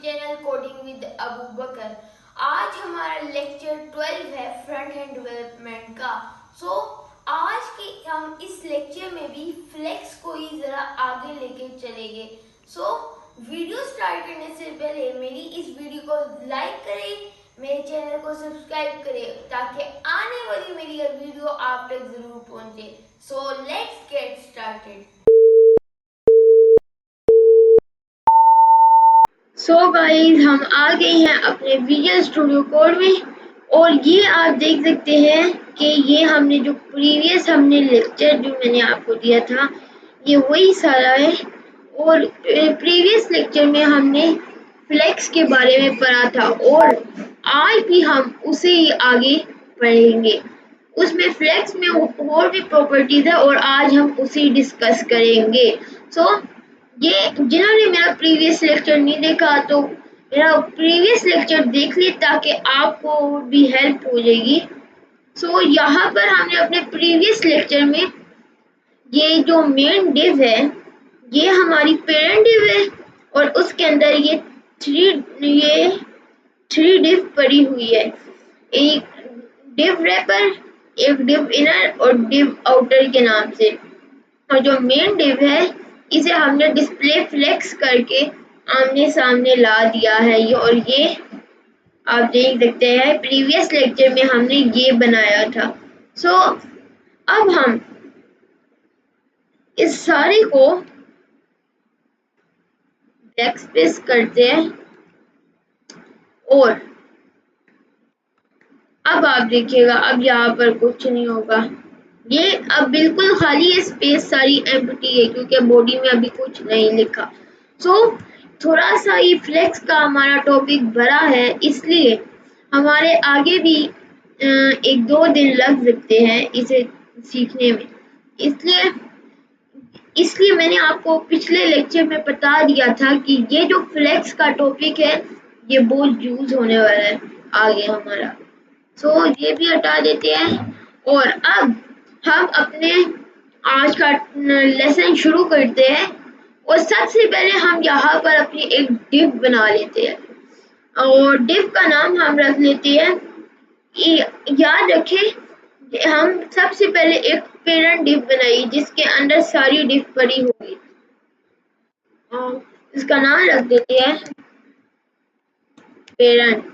Channel coding with Abu बकर। आज हमारा lecture 12 है फ्रंट एंड डेवलपमेंट का। आज के हम इस लेक्चर में भी फ्लेक्स को ही जरा आगे लेके चलेंगे। वीडियो स्टार्ट करने से पहले मेरी इस वीडियो को लाइक करें, मेरे चैनल को सब्सक्राइब करें ताकि आने वाली मेरी हर वीडियो आप तक जरूर पहुंचे। So let's get started. Guys, हम आ गए हैं अपने विजुअल स्टूडियो कोड में और ये आप देख सकते हैं कि ये हमने जो हमने लेक्चर जो मैंने आपको दिया था ये वही सारा है। और प्रीवियस लेक्चर में हमने फ्लेक्स के बारे में पढ़ा था और आज भी हम उसे ही आगे पढ़ेंगे। उसमें फ्लेक्स में और भी प्रॉपर्टीज है और आज हम उसे डिस्कस करेंगे। ये जिन्होंने मेरा प्रीवियस लेक्चर नहीं देखा तो मेरा प्रीवियस लेक्चर देख ली ताकि आपको भी हेल्प हो जाएगी। यहाँ पर हमने अपने प्रीवियस लेक्चर में ये जो मेन डिव है ये हमारी पेरेंट डिव है और उसके अंदर ये थ्री डिव पड़ी हुई है। एक डिव रैपर, एक डिव इनर और डिव आउटर के नाम से। और जो मेन डिव है इसे हमने डिस्प्ले फ्लेक्स करके आमने सामने ला दिया है। और ये आप देख सकते हैं प्रीवियस लेक्चर में हमने ये बनाया था। अब हम इस सारे को बैकस्पेस करते हैं और अब आप देखिएगा अब यहाँ पर कुछ नहीं होगा। ये अब बिल्कुल खाली है, स्पेस सारी एम्प्टी है क्योंकि बॉडी में अभी कुछ नहीं लिखा। थोड़ा सा ये फ्लेक्स का हमारा टॉपिक बड़ा है इसलिए हमारे आगे भी 1-2 दिन लग सकते हैं इसे सीखने में। इसलिए मैंने आपको पिछले लेक्चर में बता दिया था कि ये जो फ्लेक्स का टॉपिक है ये बहुत यूज होने वाला है आगे हमारा। ये भी हटा देते हैं और अब हम अपने आज का लेसन शुरू करते हैं। और सबसे पहले हम यहाँ पर अपनी एक डिव बना लेते हैं और डिव का नाम हम रख लेते हैं। याद रखें हम सबसे पहले एक पेरेंट डिव बनाई जिसके अंदर सारी डिव पड़ी होगी। इसका नाम रख देते हैं पेरेंट।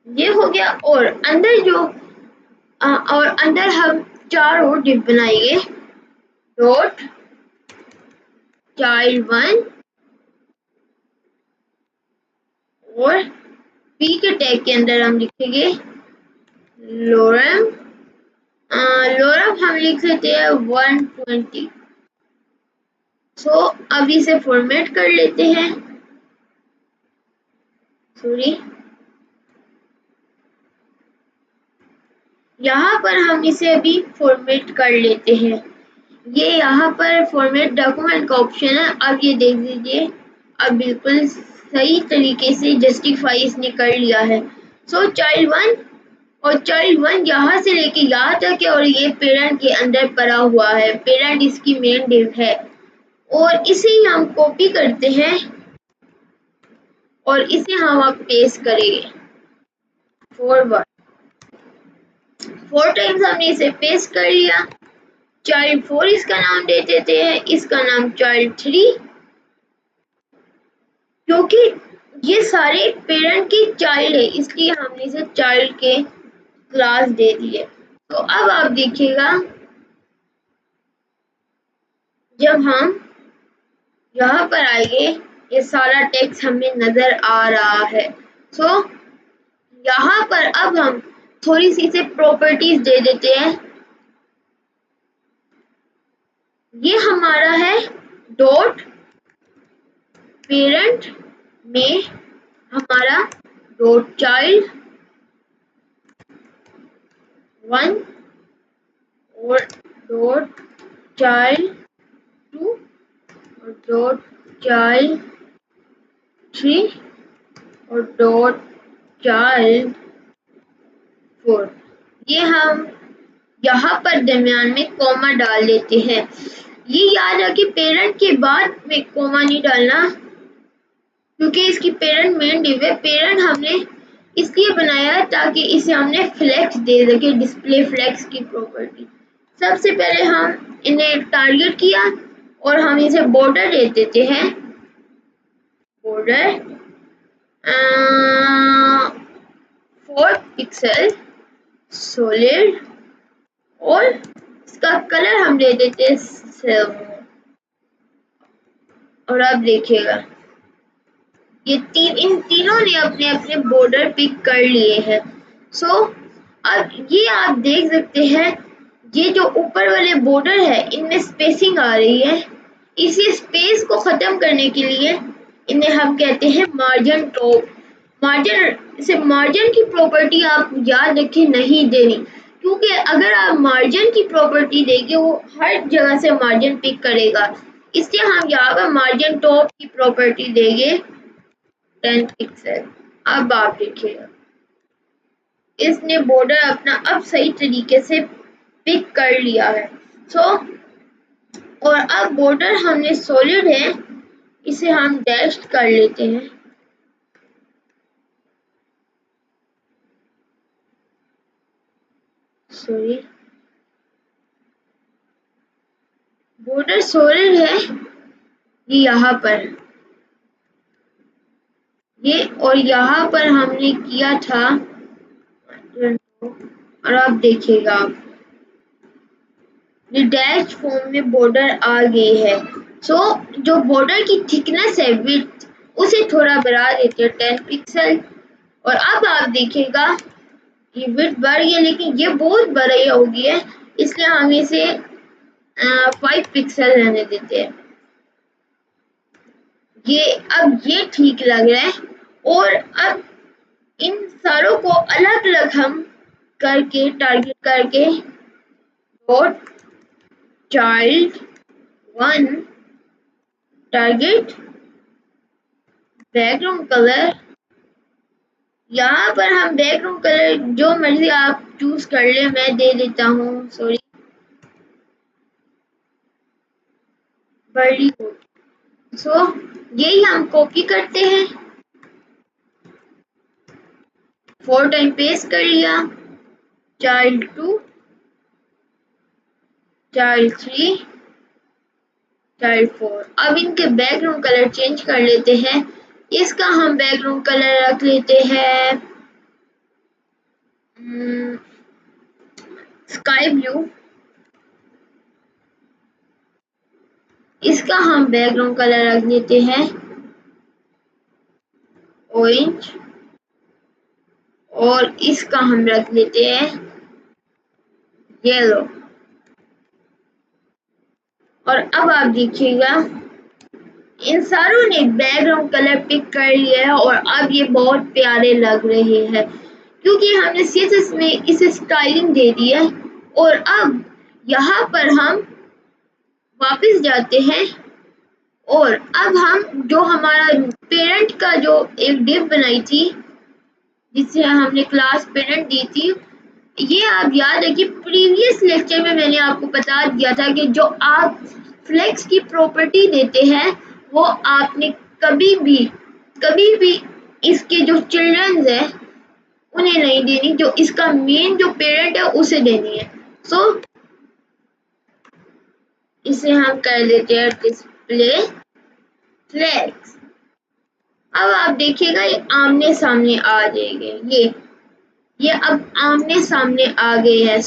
ये हो गया और अंदर हम 4 और डिव बनाएंगे। डॉट child1 और पी के टैग के अंदर हम लिखेंगे लोरम हम लिख सकते हैं 120। अब इसे फॉर्मेट कर लेते हैं। यहाँ पर हम इसे अभी फॉर्मेट कर लेते हैं। ये यहाँ पर फॉर्मेट डॉक्यूमेंट का ऑप्शन है। अब ये देख लीजिए अब बिल्कुल सही तरीके से जस्टिफाई इसने कर लिया है। child1 और child1 यहाँ से लेके यहाँ तक है और ये पेरेंट के अंदर पड़ा हुआ है। पेरेंट इसकी मेन डिव है और इसे ही हम कॉपी करते हैं और इसे हम अब पेस्ट करेंगे 4 टाइम्स हमने इसे पेस्ट कर लिया। child4 इसका नाम दे देते हैं, इसका नाम child3 क्योंकि ये सारे पेरेंट की चाइल्ड है इसलिए हमने इसे चाइल्ड के क्लास दे दिए। अब आप देखिएगा जब हम यहाँ पर आएंगे ये सारा टेक्स्ट हमें नजर आ रहा है। यहाँ पर अब हम थोड़ी सी इसे प्रॉपर्टीज दे देते हैं। ये हमारा है डॉट पेरेंट में हमारा डॉट child1 और डॉट child2 और डॉट child3 और डॉट child4। ये हम यहाँ पर दरमियान में कॉमा डाल देते हैं। ये याद रखिए पेरेंट के बाद में कॉमा नहीं डालना क्योंकि इसकी पेरेंट मेन डिव है। पेरेंट हमने इसलिए बनाया है ताकि इसे हमने फ्लेक्स दे सके, डिस्प्ले फ्लेक्स की प्रॉपर्टी। सबसे पहले हम इन्हें टारगेट किया और हम इसे बॉर्डर दे देते हैं, बॉर्डर 4 पिक्सल सॉलिड, और इसका कलर हम दे देते हैं सिल्वर। और अब देखिएगा ये इन तीनों ने अपने अपने बॉर्डर पिक कर लिए हैं। सो अब ये आप देख सकते हैं, ये जो ऊपर वाले बॉर्डर है इनमें स्पेसिंग आ रही है। इसी स्पेस को खत्म करने के लिए इन्हें हम कहते हैं मार्जिन टॉप। मार्जिन की प्रॉपर्टी आप याद रखें नहीं देनी, क्योंकि अगर आप मार्जिन की प्रॉपर्टी देंगे वो हर जगह से मार्जिन पिक करेगा। इसलिए हम यहाँ पर मार्जिन टॉप की प्रॉपर्टी देंगे 10 पिक्सल। अब आप देखिएगा इसने बॉर्डर अपना अब सही तरीके से पिक कर लिया है। और अब बॉर्डर हमने सॉलिड है, इसे हम डैश कर लेते हैं। सॉरी, बॉर्डर सॉलिड है ये यहाँ पर, ये और यहाँ पर हमने किया था। और अब देखिएगा ये डैश फॉर्म में बॉर्डर आ गई है। जो बॉर्डर की थिकनेस है विड्थ, उसे थोड़ा बढ़ा देते हैं 10 पिक्सल। और अब आप देखिएगा ये विड्थ बढ़ गया, लेकिन ये बहुत बड़ी हो गई है, इसलिए हम इसे 5 पिक्सल रहने देते हैं। अब ये ठीक लग रहा है। और अब इन सारों को अलग अलग हम करके टारगेट करके dot child 1 target background colour, यहाँ पर हम बैकग्राउंड कलर जो मर्जी आप चूज कर ले, मैं दे देता हूँ सॉरी बड़ी। यही हम कॉपी करते हैं, 4 टाइम पेस्ट कर लिया, चाइल्ड 2, चाइल्ड 3, चाइल्ड 4। अब इनके बैकग्राउंड कलर चेंज कर लेते हैं। इसका हम बैकग्राउंड कलर रख लेते हैं स्काई ब्लू। इसका हम बैकग्राउंड कलर रख लेते हैं ऑरेंज, और इसका हम रख लेते हैं येलो। और अब आप देखिएगा इन सारों ने बैकग्राउंड कलर पिक कर लिया है, और अब ये बहुत प्यारे लग रहे हैं क्योंकि हमने CSS में इसे स्टाइलिंग दे दी है। और अब यहाँ पर हम वापस जाते हैं, और अब हम जो हमारा पेरेंट का जो एक डिव बनाई थी जिसे हमने क्लास पेरेंट दी थी, ये आप याद रखिए प्रीवियस लेक्चर में मैंने आपको बता दिया था कि जो आप फ्लेक्स की प्रॉपर्टी देते हैं वो आपने कभी भी इसके जो चिल्ड्रंस है उन्हें नहीं देनी, जो इसका मेन जो पेरेंट है उसे देनी है। इसे हम कर देते हैं डिस्प्ले फ्लेक्स। अब आप देखिएगा ये आमने सामने आ जाएंगे, ये अब आमने सामने आ गए हैं।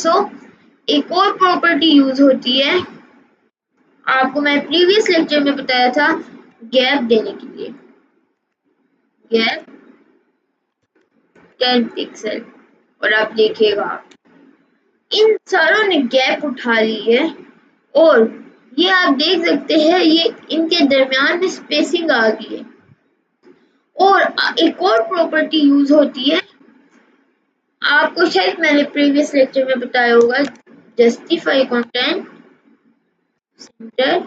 एक और प्रॉपर्टी यूज होती है, आपको मैं प्रीवियस लेक्चर में बताया था गैप देने के लिए, गैप 10 पिक्सल। और आप देखिएगा इन सारों ने गैप उठा ली है, और ये आप देख सकते हैं ये इनके दरमियान में स्पेसिंग आ गई है। और एक और प्रॉपर्टी यूज होती है, आपको शायद मैंने प्रीवियस लेक्चर में बताया होगा, जस्टिफाई कंटेंट सेंटर।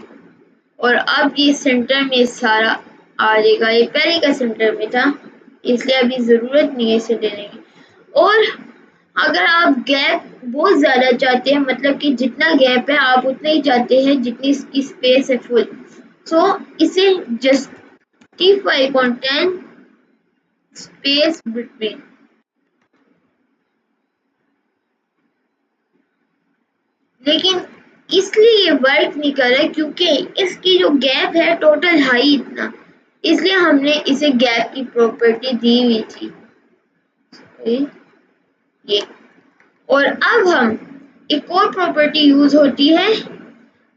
और अब ये सेंटर में सारा आ जाएगा, ये पहले का सेंटर में था इसलिए अभी जरूरत नहीं है इसे देने की। और अगर आप गैप बहुत ज्यादा चाहते हैं, मतलब कि जितना गैप है आप उतना ही चाहते हैं जितनी इसकी स्पेस है फुल, इसे 55 content space between। लेकिन इसलिए ये वर्क नहीं कर रहा है क्योंकि इसकी जो गैप है टोटल हाई इतना, इसलिए हमने इसे गैप की प्रॉपर्टी दी हुई थी ये। और अब हम एक और प्रॉपर्टी यूज होती है,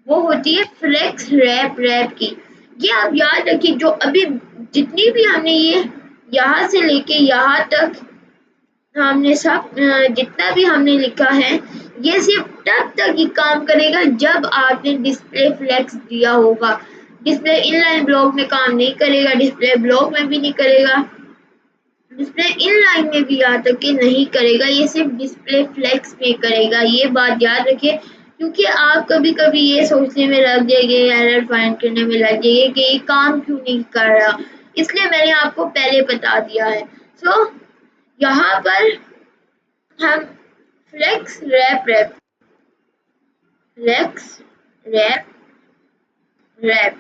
वो होती है फ्लेक्स रैप रैप की। ये आप याद रखिए, जो अभी जितनी भी हमने ये यहाँ से लेके यहाँ तक हमने सब जितना भी हमने लिखा है, ये सिर्फ तब तक ही काम करेगा जब आपने डिस्प्ले फ्लेक्स दिया होगा। डिस्प्ले इनलाइन ब्लॉक में काम नहीं करेगा, डिस्प्ले ब्लॉक में भी नहीं करेगा, डिस्प्ले इनलाइन में भी यहाँ तक कि नहीं करेगा, ये सिर्फ डिस्प्ले फ्लेक्स में करेगा। ये बात याद रखिए, क्योंकि आप कभी कभी ये सोचने में लग जाएंगे, एरर फाइंड करने में लग जाएंगे कि ये काम क्यों नहीं कर रहा, इसलिए मैंने आपको पहले बता दिया है। सो यहाँ पर हम flex wrap wrap flex wrap wrap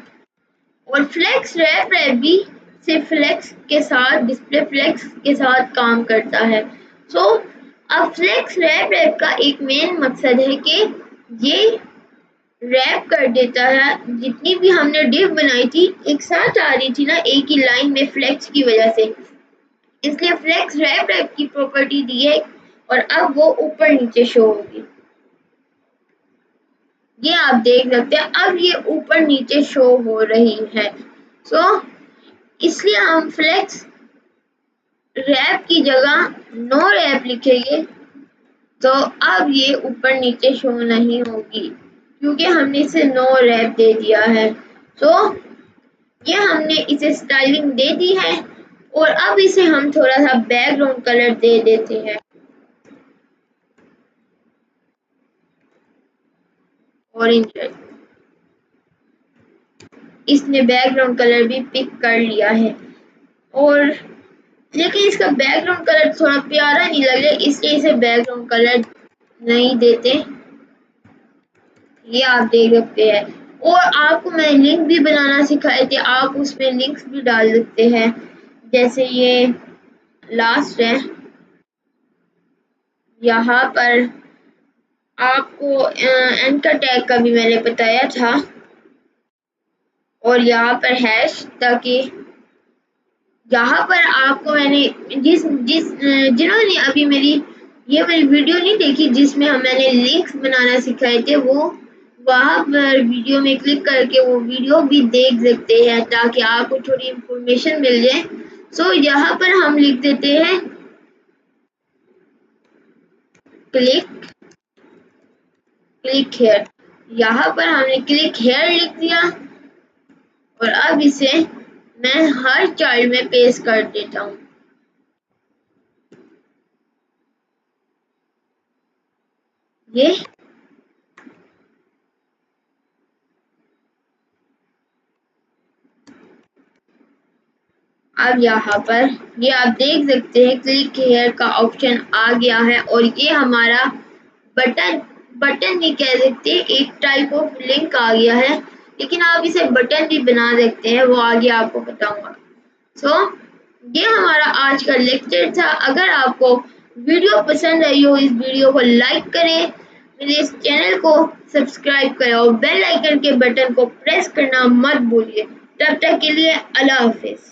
और फ्लेक्स रैप रैप भी सिर्फ फ्लेक्स के साथ, डिस्प्ले फ्लेक्स के साथ काम करता है। सो अब फ्लेक्स रैप रैप का एक मेन मकसद है कि ये रैप कर देता है, जितनी भी हमने डिव बनाई थी एक साथ आ रही थी ना एक ही लाइन में फ्लेक्स की वजह से, इसलिए फ्लेक्स रैप रैप की प्रॉपर्टी दी है और अब वो ऊपर नीचे शो होगी। ये आप देख सकते हैं, अब ये ऊपर नीचे शो हो रही है। सो इसलिए हम फ्लेक्स रैप की जगह नो रैप लिखेंगे, तो अब ये ऊपर नीचे शो नहीं होगी क्योंकि हमने इसे नो रैप दे दिया है। तो ये हमने इसे स्टाइलिंग दे दी है और अब इसे हम थोड़ा सा बैकग्राउंड कलर दे देते हैं, ऑरेंज रेड। इसने बैकग्राउंड कलर भी पिक कर लिया है, और लेकिन इसका बैकग्राउंड कलर थोड़ा प्यारा नहीं लग रहा, इसलिए इसे बैकग्राउंड कलर नहीं देते। ये आप देख सकते हैं, और आपको मैं लिंक भी बनाना सिखाए थे, आप उसमें लिंक्स भी डाल सकते हैं, जैसे ये लास्ट है, यहाँ पर आपको एंकर टैग का भी मैंने बताया था, और यहाँ पर हैश, ताकि यहाँ पर आपको मैंने जिन्होंने अभी मेरी ये वाली वीडियो नहीं देखी जिसमें मैंने लिंक्स बनाना सिखाए थे, वो वहाँ पर वीडियो में क्लिक करके वो वीडियो भी देख सकते हैं ताकि आपको थोड़ी इंफॉर्मेशन मिल जाए। सो यहाँ पर हम लिख देते हैं क्लिक हेयर। यहाँ पर हमने क्लिक हेयर लिख दिया और अब इसे मैं हर चाइल्ड में पेस्ट कर देता हूँ। ये अब यहाँ पर ये आप देख सकते हैं क्लिक हेयर का ऑप्शन आ गया है, और ये हमारा बटन नहीं कह सकते, एक टाइप ऑफ लिंक आ गया है, लेकिन आप इसे बटन भी बना सकते हैं, वो आगे आपको बताऊंगा। सो ये हमारा आज का लेक्चर था। अगर आपको वीडियो पसंद आई हो, इस वीडियो को लाइक करें, मेरे इस चैनल को सब्सक्राइब करें और बेल आइकन के बटन को प्रेस करना मत भूलिए। तब तक के लिए अल्लाह हाफिज।